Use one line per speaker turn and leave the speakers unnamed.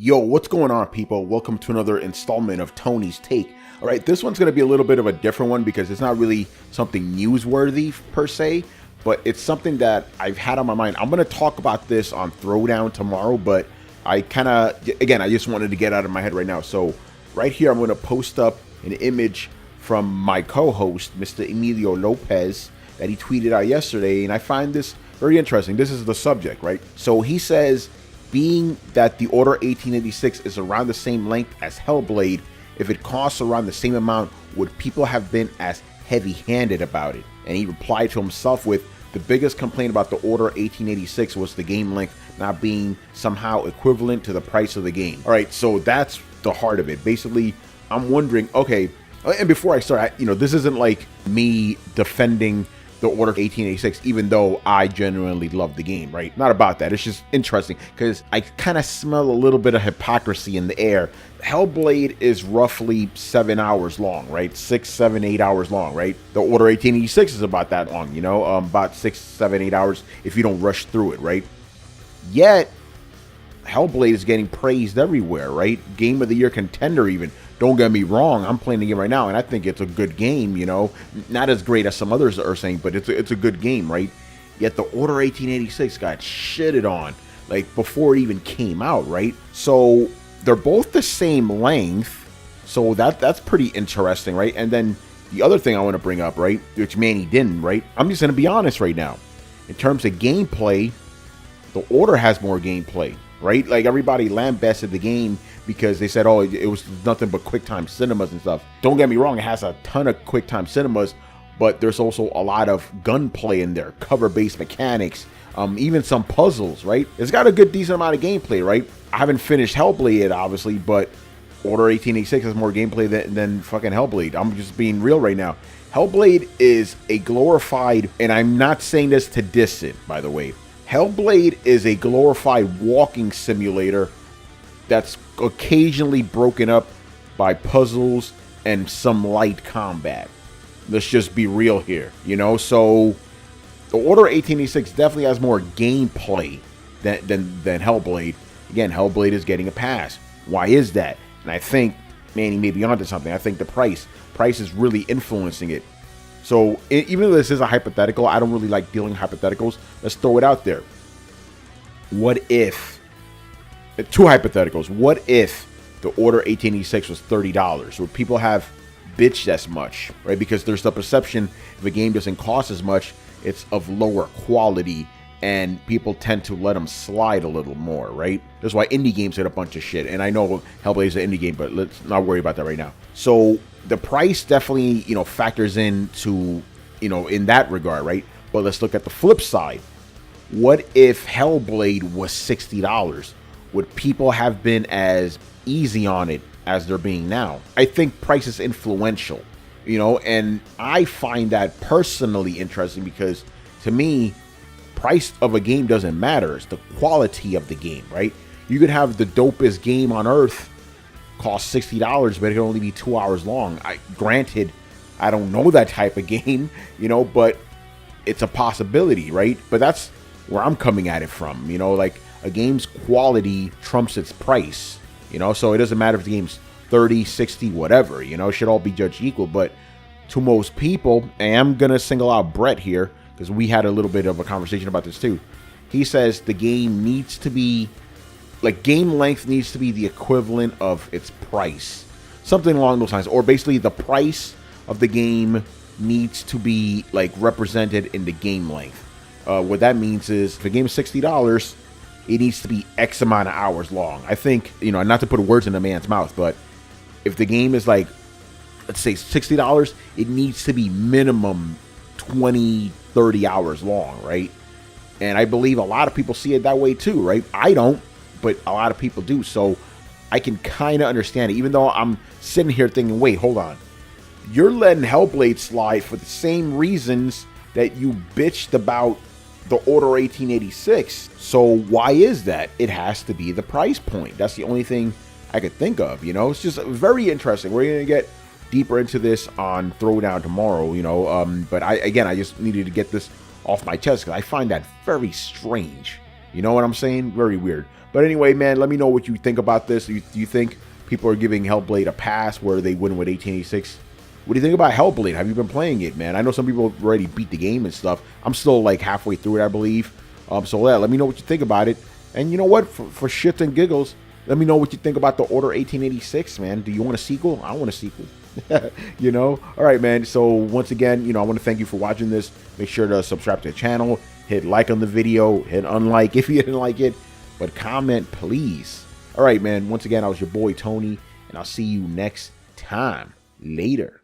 Yo, what's going on, people? Welcome to another installment of Tony's Take. All right, this one's going to be a little bit of a different one because it's not really something newsworthy per se, but it's something that I've had on my mind. I'm going to talk about this on Throwdown tomorrow, but I I just wanted to get out of my head right now. So right here, I'm going to post up an image from my co-host, Mr. Emilio Lopez, that he tweeted out yesterday, and I find this very interesting. This is the subject, right? So he says, being that the Order 1886 is around the same length as Hellblade, if it costs around the same amount, would people have been as heavy-handed about it? And he replied to himself with, the biggest complaint about the Order 1886 was the game length not being somehow equivalent to the price of the game. All right, so that's the heart of it. Basically, I'm wondering, okay, and before I start, this isn't like me defending the Order 1886, even though I genuinely love the game, right? Not about that. It's just interesting because I kind of smell a little bit of hypocrisy in the air. Hellblade is roughly 7 hours long, right? 6, 7, 8 hours long, right? The Order 1886 is about that long, about 6, 7, 8 hours if you don't rush through it, right? Yet, Hellblade is getting praised everywhere, right? Game of the Year contender even. Don't get me wrong, I'm playing the game right now, and I think it's a good game, Not as great as some others are saying, but it's a good game, right? Yet the Order 1886 got shitted on, like, before it even came out, right? So, they're both the same length, so that's pretty interesting, right? And then, the other thing I want to bring up, right, which Manny didn't, right? I'm just going to be honest right now. In terms of gameplay, the Order has more gameplay, right? Like, everybody lambasted the game because they said, oh, it was nothing but QuickTime cinemas and stuff. Don't get me wrong, it has a ton of QuickTime cinemas, but there's also a lot of gunplay in there, cover-based mechanics, even some puzzles, right? It's got a good, decent amount of gameplay, right? I haven't finished Hellblade yet, obviously, but Order 1886 has more gameplay than fucking Hellblade. I'm just being real right now. Hellblade is a glorified, and I'm not saying this to diss it, by the way. Hellblade is a glorified walking simulator that's occasionally broken up by puzzles and some light combat. Let's just be real here, So, the Order 1886 definitely has more gameplay than Hellblade. Again, Hellblade is getting a pass. Why is that? And I think Manny may be onto something. I think the price is really influencing it. So, even though this is a hypothetical, I don't really like dealing hypotheticals. Let's throw it out there. What if, two hypotheticals, what if the Order 1886 was $30? Would people have bitched as much, right? Because there's the perception if a game doesn't cost as much, it's of lower quality, and people tend to let them slide a little more, right? That's why indie games get a bunch of shit. And I know Hellblade is an indie game, but let's not worry about that right now. So the price definitely, factors into, in that regard, right? But let's look at the flip side. What if Hellblade was $60? Would people have been as easy on it as they're being now? I think price is influential, and I find that personally interesting because to me, price of a game doesn't matter. It's the quality of the game, right? You could have the dopest game on earth cost $60, but it can only be 2 hours long. Granted, I don't know that type of game, but it's a possibility, right? But that's where I'm coming at it from, like a game's quality trumps its price, so it doesn't matter if the game's 30, 60, whatever, it should all be judged equal. But to most people, and I'm going to single out Brett here because we had a little bit of a conversation about this too. He says the game needs to be, like, game length needs to be the equivalent of its price. Something along those lines. Or basically the price of the game needs to be, like, represented in the game length. What that means is if a game is $60, it needs to be X amount of hours long. I think, not to put words in a man's mouth, but if the game is like, let's say $60, it needs to be minimum 20, 30 hours long, right? And I believe a lot of people see it that way too, right? I don't, but a lot of people do. So I can kind of understand it, even though I'm sitting here thinking, wait, hold on. You're letting Hellblade slide for the same reasons that you bitched about the Order 1886. So why is that? It has to be the price point. That's the only thing I could think of, It's just very interesting. We're going to get deeper into this on Throwdown tomorrow, but I just needed to get this off my chest because I find that very strange. You know what I'm saying? Very weird. But anyway, man, let me know what you think about this. Do you think people are giving Hellblade a pass where they win with 1886? What do you think about Hellblade? Have you been playing it, man? I know some people already beat the game and stuff. I'm still like halfway through it, I believe. So yeah, let me know what you think about it. And you know what? For shits and giggles, let me know what you think about the Order 1886, man. Do you want a sequel? I want a sequel. You know? All right, man. So once again, you know, I want to thank you for watching this. Make sure to subscribe to the channel. Hit like on the video. Hit unlike if you didn't like it. But comment, please. All right, man. Once again, I was your boy, Tony. And I'll see you next time. Later.